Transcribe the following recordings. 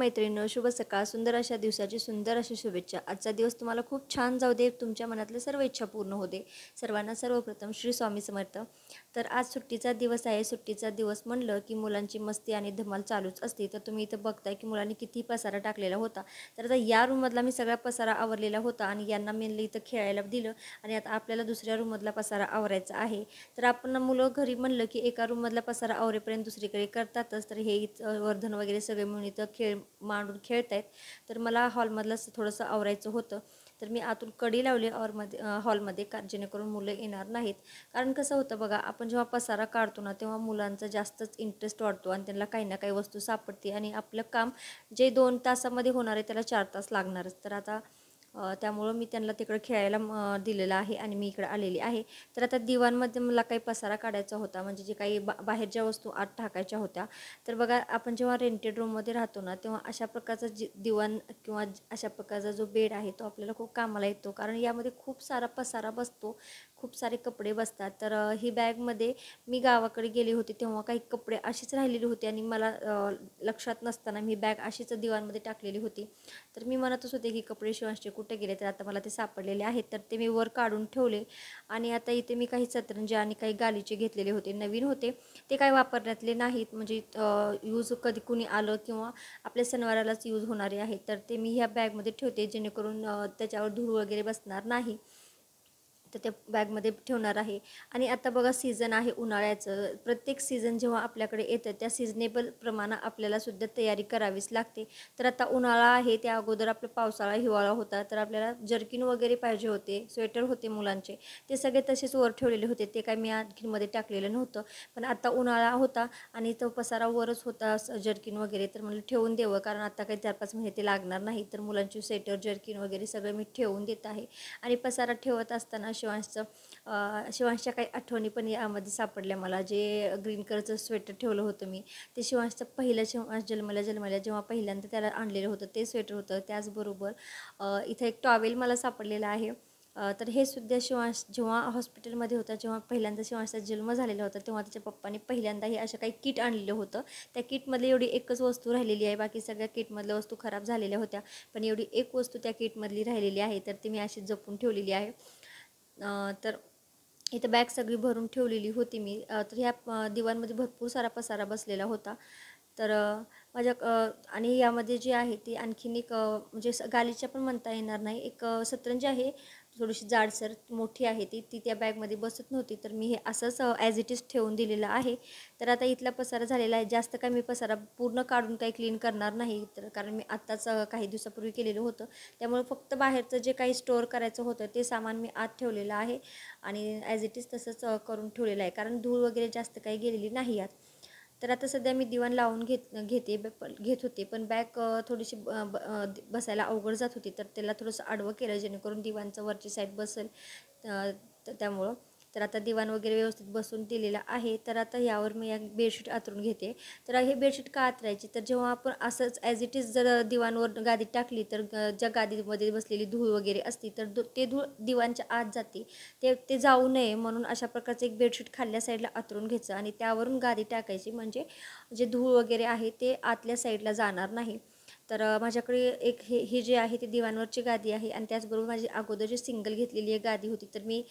मैत्रिणींनो, शुभ सकाळ. सुंदर अशा दिवसाची सुंदर अशी शुभेच्छा. आजचा दिवस तुम्हाला खूप छान जाऊ दे. तुमच्या मनातल्या सर्व इच्छा पूर्ण होऊ दे. सर्वांना सर्वप्रथम श्री स्वामी समर्थ. तर आज सुट्टीचा दिवस आहे. सुट्टीचा दिवस म्हणलं की मुलांची मस्ती आणि धमाल चालूच असते. तर तुम्ही इथं बघताय की मुलांनी किती पसारा टाकलेला होता. तर आता या रूममधला मी सगळा पसारा आवरलेला होता आणि यांना मेनली इथं खेळायला दिलं आणि आता आपल्याला दुसऱ्या रूममधला पसारा आवरायचा आहे. तर आपण मुलं घरी म्हणलं की एका रूममधला पसारा आवरेपर्यंत दुसरीकडे करतातच. तर हे वर्धन वगैरे सगळे मिळून इथं खेळ मांडून खेळत आहेत. तर मला हॉलमधलं थोडंसं आवरायचं होतं. तर मी आतून कडी लावली हॉलमध्ये जेणेकरून मुलं येणार नाहीत. कारण कसं होतं बघा, आपण जेव्हा पसारा काढतो ना तेव्हा मुलांचा जास्तच इंटरेस्ट वाढतो आणि त्यांना काही ना काही वस्तू सापडते आणि आपलं काम जे 2 तासामध्ये होणार आहे त्याला 4 तास लागणारच. तर आता त्यामुळं मी त्यांना तिकडं खेळायला दिलेलं आहे आणि मी इकडं आलेली आहे. तर आता दिवाणमध्ये मला काही पसारा काढायचा होता, म्हणजे जे काही बाहेरच्या वस्तू आत टाकायच्या होत्या. तर बघा, आपण जेव्हा रेंटेड रूममध्ये राहतो ना तेव्हा अशा प्रकारचा दिवाण किंवा अशा प्रकारचा जो बेड आहे तो आपल्याला खूप कामाला येतो. कारण यामध्ये खूप सारा पसारा बसतो, खूप सारे कपडे बसतात. तर ही बॅगमध्ये मी गावाकडे गेले होते तेव्हा काही कपडे अशीच राहिलेली होते आणि मला लक्षात नसताना मी बॅग अशीच दिवाणमध्ये टाकलेली होती. तर मी म्हणतच होते की कपडे शिवायचे कुठे गेले, तर आता मला ते सापडलेले आहेत. तर ते मी वर काढून ठेवले आणि आता इथे मी काही सतरंजी आणि काही गालीचे घेतलेले होते, नवीन होते. ते काही वापरण्यातले नाहीत, म्हणजे यूज कधी कुणी आलं किंवा आपल्या सणवारालाच यूज होणारे आहेत. तर ते मी ह्या बॅगमध्ये ठेवते जेणेकरून त्याच्यावर धूळ वगैरे बसणार नाही. तर त्या बॅगमध्ये ठेवणार आहे. आणि आता बघा, सीझन आहे उन्हाळ्याचं. प्रत्येक सीझन जेव्हा आपल्याकडे येतं त्या सिजनेबल प्रमाणे आपल्याला सुद्धा तयारी करावीच लागते. तर आता उन्हाळा आहे, त्या अगोदर आपलं पावसाळा हिवाळा होता. तर आपल्याला जर्किन वगैरे पाहिजे होते, स्वेटर होते मुलांचे, ते सगळे तसेच वर ठेवलेले होते. ते काय मी आणखीनमध्ये टाकलेलं नव्हतं. पण आता उन्हाळा होता आणि तो पसारा वरच होता जर्किन वगैरे. तर मला ठेवून द्यावं, कारण आता काही 4-5 महिने ते लागणार नाही. तर मुलांची स्वेटर जर्किन वगैरे सगळं मी ठेवून देत आहे. आणि पसारा ठेवत असताना शिवांशच्या काही आठवणी पण यामध्ये सापडल्या मला. जे ग्रीन कलरचं स्वेटर ठेवलं होतं मी, ते शिवांशचं पहिलं शिवांश जन्मल्या जेव्हा पहिल्यांदा त्याला आणलेलं होतं ते स्वेटर होतं. त्याचबरोबर इथं एक टॉवेल मला सापडलेला आहे. तर हे सुद्धा शिवांश जेव्हा हॉस्पिटलमध्ये होता, जेव्हा पहिल्यांदा शिवांशचा जन्म झालेला होता तेव्हा त्याच्या पप्पांनी पहिल्यांदा हे असं काही किट आणलेलं होतं. त्या किटमधली एवढी एकच वस्तू राहिलेली आहे, बाकी सगळ्या किटमधल्या वस्तू खराब झालेल्या होत्या. पण एवढी एक वस्तू त्या किटमधली राहिलेली आहे, तर ती मी अशी जपून ठेवलेली आहे. तर इथं बॅग सगळी भरून ठेवलेली होती मी. तर ह्या दिवाणमध्ये भरपूर सारा पसारा बसलेला होता. तर आणि यामध्ये जे आहे ती आणखीन एक म्हणजे गालीच्या पण म्हणता येणार नाही, एक सतरंजी आहे, थोडीशी जाडसर मोठी आहे. ती त्या बॅगमध्ये बसत नव्हती. तर मी हे असंच ॲज इट इज ठेवून दिलेलं आहे. तर आता इथला पसारा झालेला आहे. जास्त काय मी पसारा पूर्ण काढून काही क्लीन करणार नाही, तर कारण मी आत्ताच काही दिवसापूर्वी केलेलं होतं. त्यामुळे फक्त बाहेरचं जे काही स्टोअर करायचं होतं ते सामान मी आत ठेवलेलं आहे आणि ॲज इट इज तसंच करून ठेवलेलं आहे, कारण धूळ वगैरे जास्त काही गेलेली नाही यात. तर आता सध्या मी दिवाण लावून घेत होते, पण बॅग थोडीशी बसायला अवघड जात होती. तर त्याला थोडंसं आडवं केलं जेणेकरून दिवाणचं वरची साईड बसेल. त्यामुळं तर आता दिवाण वगैरे व्यवस्थित बसून दिलेलं आहे. तर आता यावर मी एक बेडशीट अंथरून घेते. तर हे बेडशीट का अंथरायची, तर जेव्हा आपण असंच ॲज इट इज जर दिवाणवर गादीत टाकली तर ज्या गादीमध्ये बसलेली धूळ वगैरे असती तर ते धूळ दिवाणच्या आत जाते. ते जाऊ नये म्हणून अशा प्रकारचं एक बेडशीट खाल्ल्या साईडला अंथरून घ्यायचं आणि त्यावरून गादी टाकायची, म्हणजे जे धूळ वगैरे आहे ते आतल्या साईडला जाणार नाही. तर माझ्याकडे एक हे जे आहे ते दिवाणवरची गादी आहे आणि त्याचबरोबर माझी अगोदर जी सिंगल घेतलेली एक गादी होती. तर मी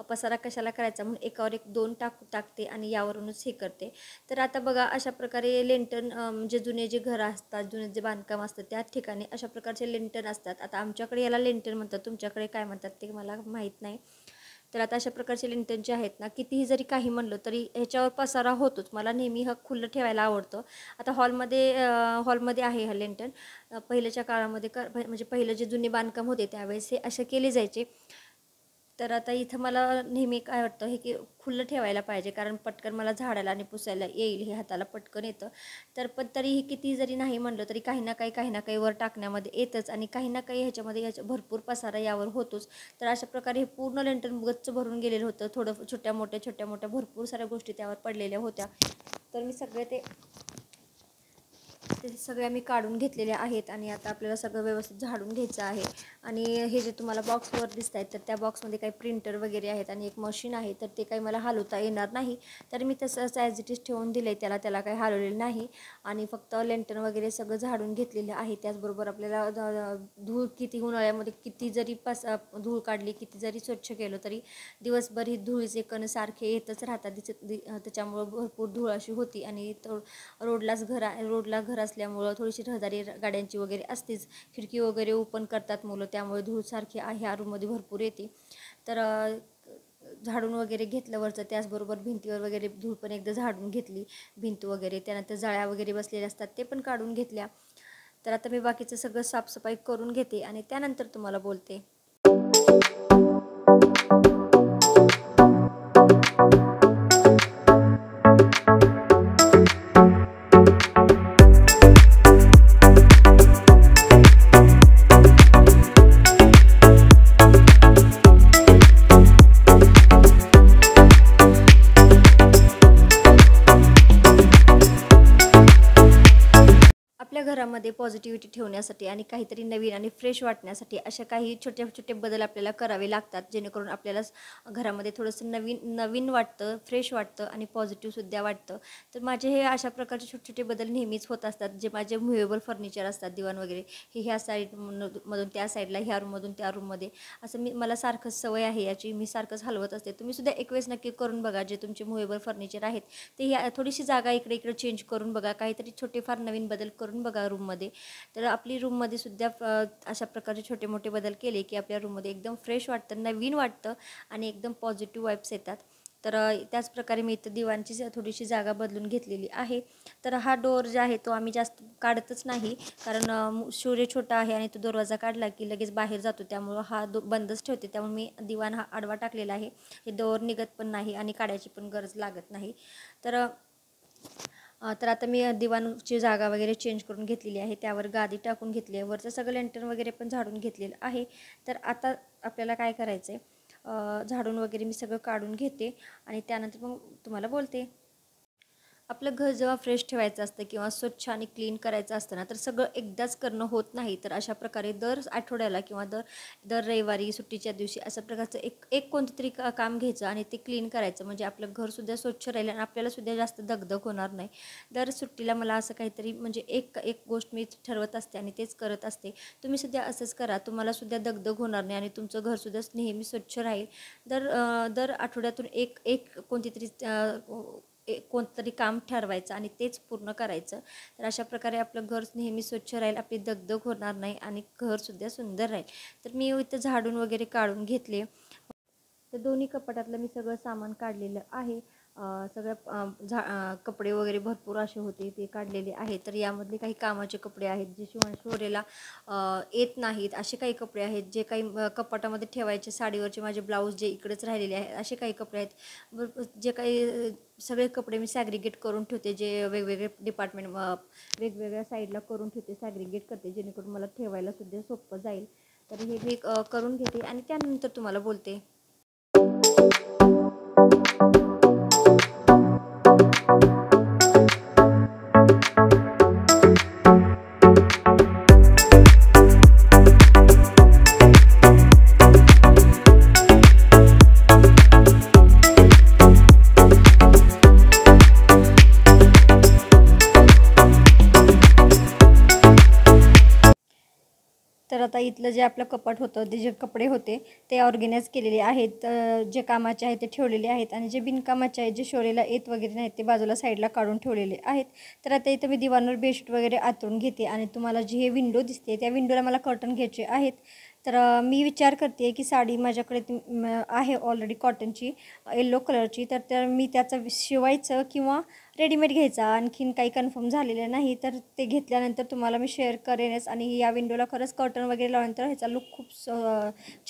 पसारा कशाला करायचा म्हणून एकावर एक 2 टाकते आणि यावरूनच हे करते. तर आता बघा, अशा प्रकारे लेंटन, म्हणजे जुने जे घरं असतात, जुने जे बांधकाम असतं त्या ठिकाणी अशा प्रकारचे लेंटन असतात. आता आमच्याकडे याला लेंटन म्हणतात, तुमच्याकडे काय म्हणतात ते मला माहीत नाही. तर आता अशा प्रकारचे लिंटन जे आहेत ना, कितीही जरी काही म्हणलं तरी ह्याच्यावर पसारा होतोच. मला नेहमी खुल्लं ठेवायला आवडतं. आता हॉलमध्ये आहे हा लिंटन. पहिल्याच्या काळामध्ये म्हणजे पहिलं जे जुने बांधकाम होते त्यावेळेस हे असे केले जायचे. तर आता इथं मला नेहमी काय वाटतं हे की खुलं ठेवायला पाहिजे, कारण पटकन मला झाडायला आणि पुसायला येईल, हे हाताला पटकन येतं. तर पण तरीही किती जरी नाही म्हणलं तरी काही ना काही वर टाकण्यामध्ये येतच आणि काही ना काही ह्याच्यामध्ये भरपूर पसारा यावर होतोच. तर अशा प्रकारे हे पूर्ण लेंटर गच्च भरून गेलेलं होतं. थोडं छोट्या मोठ्या भरपूर साऱ्या गोष्टी त्यावर पडलेल्या होत्या. तर मी सगळे ते ते सगळ्या मी काढून घेतलेल्या आहेत आणि आता आपल्याला सगळं व्यवस्थित झाडून घ्यायचं आहे. आणि हे जे तुम्हाला बॉक्सवर दिसत आहेत तर त्या बॉक्समध्ये काही प्रिंटर वगैरे आहेत आणि एक मशीन आहे, तर ते काही मला हलवता येणार नाही. तर मी तसंच ॲज इट इज ठेवून दिलं आहे, त्याला काही हलवलेलं नाही. आणि फक्त लेंटन वगैरे सगळं झाडून घेतलेलं आहे. त्याचबरोबर आपल्याला धूळ किती उन्हाळ्यामध्ये किती जरी धूळ काढली, किती जरी स्वच्छ केलं तरी दिवसभर ही धुळीचे कण सारखे येतच राहतात. त्याच्यामुळं भरपूर धूळ अशी होती. आणि रोडला घर असल्यामुळं थोडीशी रहदारी गाड्यांची वगैरे असतेच. खिडकी वगैरे ओपन करतात मुलं, त्यामुळे धूळ सारखी ह्या रूममध्ये भरपूर येते. तर झाडून वगैरे घेतलं वरचं, त्याचबरोबर भिंतीवर वगैरे धूळ पण एकदा झाडून घेतली, भिंत वगैरे. त्यानंतर जाळ्या वगैरे बसलेल्या असतात ते पण काढून घेतल्या. तर आता मी बाकीचं सगळं साफसफाई करून घेते आणि त्यानंतर तुम्हाला बोलते. आपल्या घरामध्ये पॉझिटिव्हिटी ठेवण्यासाठी आणि काहीतरी नवीन आणि फ्रेश वाटण्यासाठी अशा काही छोटे छोटे बदल आपल्याला करावे लागतात, जेणेकरून आपल्याला घरामध्ये थोडंसं नवीन वाटतं, फ्रेश वाटतं आणि पॉझिटिव्हसुद्धा वाटतं. तर माझे हे अशा प्रकारचे छोटे छोटे बदल नेहमीच होत असतात. जे माझे मूव्हेबल फर्निचर असतात, दिवाण वगैरे, हे ह्या साईडमधून त्या साईडला, ह्या रूममधून त्या रूममध्ये, असं मला सारखंच सवय आहे याची, मी सारखंच हलवत असते. तुम्हीसुद्धा एक वेळेस नक्की करून बघा. जे तुमचे मूव्हेबल फर्निचर आहेत ते ह्या थोडीशी जागा इकडे इकडे चेंज करून बघा, काहीतरी छोटेफार नवीन बदल करून बघा रूममध्ये. तर आपली रूममध्ये सुद्धा अशा प्रकारचे छोटे मोठे बदल केले की आपल्या रूममध्ये एकदम फ्रेश वाटतं, नवीन वाटतं आणि एकदम पॉझिटिव्ह वाईब्स येतात. तर त्याचप्रकारे मी इथं दिवाणची थोडीशी जागा बदलून घेतलेली आहे. तर हा डोअर जो आहे तो आम्ही जास्त काढतच नाही, कारण सूर्य छोटा आहे आणि तो दरवाजा काढला की लगेच बाहेर जातो, त्यामुळं हा बंदच ठेवते. त्यामुळे मी दिवाण हा आडवा टाकलेला आहे. हे डोअर निघत पण नाही आणि काढायची पण गरज लागत नाही. तर आता मी दिवाणची जागा वगैरे चेंज करून घेतलेली आहे, त्यावर गादी टाकून घेतली आहे, वरचं सगळं लेंटर वगैरे पण झाडून घेतलेलं आहे. तर आता आपल्याला काय करायचं आहे, झाडून वगैरे मी सगळं काढून घेते आणि त्यानंतर मग तुम्हाला बोलते. आपलं घर जेव्हा फ्रेश ठेवायचं असतं किंवा स्वच्छ आणि क्लीन करायचं असतं ना, तर सगळं एकदाच करणं होत नाही. तर अशा प्रकारे दर आठवड्याला किंवा दर रविवारी सुट्टीच्या दिवशी अशा प्रकारचं एक कोणतं तरी काम घ्यायचं आणि ते क्लीन करायचं, म्हणजे आपलं घरसुद्धा स्वच्छ राहील आणि आपल्यालासुद्धा जास्त दगदग होणार नाही. दर सुट्टीला मला असं काहीतरी म्हणजे एक गोष्ट मी ठरवत असते आणि तेच करत असते. तुम्हीसुद्धा असंच करा, तुम्हालासुद्धा दगदग होणार नाही आणि तुमचं घरसुद्धा नेहमी स्वच्छ राहील. दर आठवड्यातून एक कोणती तरी कोणतं तरी काम ठरवायचं आणि तेच पूर्ण करायचं. तर अशा प्रकारे आपलं घर नेहमी स्वच्छ राहील, आपली दगदग होणार नाही आणि घरसुद्धा सुंदर राहील. तर मी इथं झाडून वगैरे काढून घेतले. तर दोन्ही कपाटातलं मी सगळं सामान काढलेलं आहे. कपडे वगैरे भरपूर असे होते ते काढलेले आहेत. तर यामधले काही कामाचे कपडे आहेत जे शोरेला येत नाहीत, असे काही कपडे आहेत जे काही कपाटामध्ये ठेवायचे, साडीवरचे माझे ब्लाऊज जे इकडेच राहिलेले आहेत असे काही कपडे आहेत. जे काही सगळे कपडे मी सॅग्रिगेट करून ठेवते, जे वेगवेगळे डिपार्टमेंट वेगवेगळ्या साईडला करून ठेवते, सॅग्रिगेट करते, जेणेकरून मला ठेवायलासुद्धा सोपं जाईल. तर हे मी करून घेते आणि त्यानंतर तुम्हाला बोलते. तर आता इथलं जे आपलं कपाट होतं, ते जे कपडे होते ते ऑर्गनाइज केलेले आहेत. जे कामाचे आहेत ते ठेवलेले आहेत आणि जे बिनकामाचे आहेत, जे शोरेला येत वगैरे नाहीत, ते बाजूला साईडला काढून ठेवलेले आहेत. तर आता इथं मी दिवाणवर बेडशीट वगैरे आतरून घेते आणि तुम्हाला जी हे विंडो दिसते त्या विंडोला मला कर्टन घ्यायचे आहेत. तर मी विचार करते की साडी माझ्याकडे आहे ऑलरेडी कॉटनची, येलो कलरची. तर मी त्याचं शिवायचं किंवा रेडीमेड घ्यायचा, आणखीन काही कन्फर्म झालेलं नाही. तर ते घेतल्यानंतर तुम्हाला मी शेअर करेनच. आणि या विंडोला खरंच कर्टन वगैरे लावल्यानंतर ह्याचा लुक खूप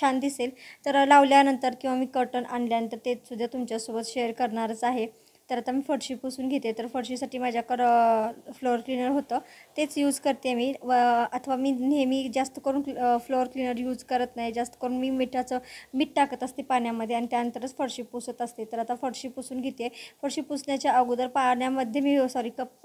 छान दिसेल. तर लावल्यानंतर किंवा मी कर्टन आणल्यानंतर ते सुद्धा तुमच्यासोबत शेअर करणारच आहे. तर आता मी फरशी पुसून घेते. तर फरशीसाठी माझ्याकडं फ्लोअर क्लीनर होतं, तेच यूज करते मी. अथवा मी नेहमी जास्त करून फ्लोअर क्लीनर यूज करत नाही. जास्त करून मी मीठ टाकत असते पाण्यामध्ये आणि त्यानंतरच फरशी पुसत असते. तर आता फरशी पुसून घेते. फरशी पुसण्याच्या अगोदर पाण्यामध्ये मी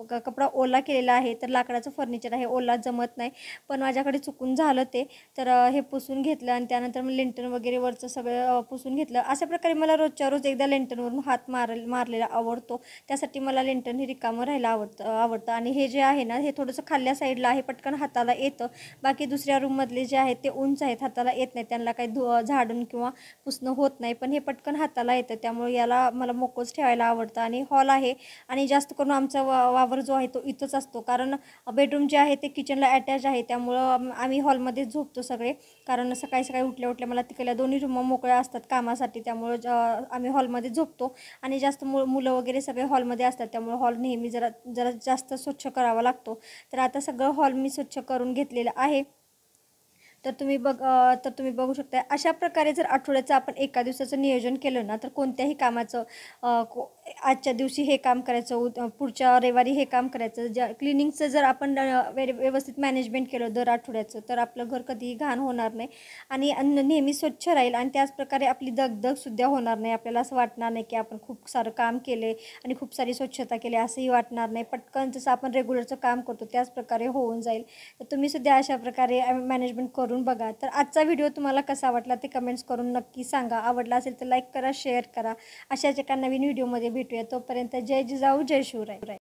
कपडा ओला केलेला आहे. तर लाकडाचं फर्निचर आहे, ओला जमत नाही, पण माझ्याकडे चुकून झालं ते. तर हे पुसून घेतलं आणि त्यानंतर मी लेंटन वगैरे वरचं सगळं पुसून घेतलं. अशा प्रकारे मला रोजच्या रोज एकदा लेंटनवरून हात मारलेला आवडतो. त्यासाठी मला लेंटन हे रिकामं राहायला आवडतं. आणि हे जे आहे ना, हे थोडंसं खाल्ल्या साईडला आहे, पटकन हाताला येतं. बाकी दुसऱ्या रूममधले जे आहेत ते उंच आहेत, हाताला येत नाही, त्यांना काही झाडून किंवा पुसणं होत नाही, पण हे पटकन हाताला येतं. त्यामुळे याला मला मोकळंच ठेवायला आवडतं. आणि हॉल आहे आणि जास्त करून आमचा वावर जो आहे तो इथंच असतो, कारण बेडरूम जे आहे ते किचनला अटॅच आहे. त्यामुळं आम्ही हॉलमध्येच झोपतो सगळे, कारण सकाळी सकाळी उठल्या मला तिकडल्या दोन्ही रूम मोकळ्या असतात कामासाठी. त्यामुळं आम्ही हॉलमध्ये झोपतो आणि जास्त मुलं वगैरे सगळे हॉलमध्ये असतात. त्यामुळे हॉल नेहमी जरा जरा जास्त स्वच्छ करावा लागतो. तर आता सगळं हॉल मी स्वच्छ करून घेतलेलं आहे. तर तुम्ही बघू शकता. अशा प्रकारे जर आठवड्याचं आपण एका दिवसाचं नियोजन केलं ना, तर कोणत्याही कामाचं आजच्या दिवशी हे काम करायचं, पुढच्या रविवारी हे काम करायचं, क्लिनिंगचं जर आपण व्यवस्थित मॅनेजमेंट केलं दर आठवड्याचं, तर आपलं घर कधीही घाण होणार नाही आणि अन्न नेहमी स्वच्छ राहील. आणि त्याचप्रकारे आपली दगदगसुद्धा होणार नाही. आपल्याला असं वाटणार नाही की आपण खूप सारं काम केले आणि खूप सारी स्वच्छता केली, असंही वाटणार नाही. पटकन जसं आपण रेग्युलरचं काम करतो त्याच प्रकारे होऊन जाईल. तर तुम्हीसुद्धा अशा प्रकारे मॅनेजमेंट करून बघा. तर आजचा व्हिडिओ तुम्हाला कसा वाटला ते कमेंट्स करून नक्की सांगा. आवडला असेल तर लाईक करा, शेअर करा. अशाच एका नवीन व्हिडिओमध्ये भेटूया. तोपर्यंत जय जिजाऊ, जय शिवराय.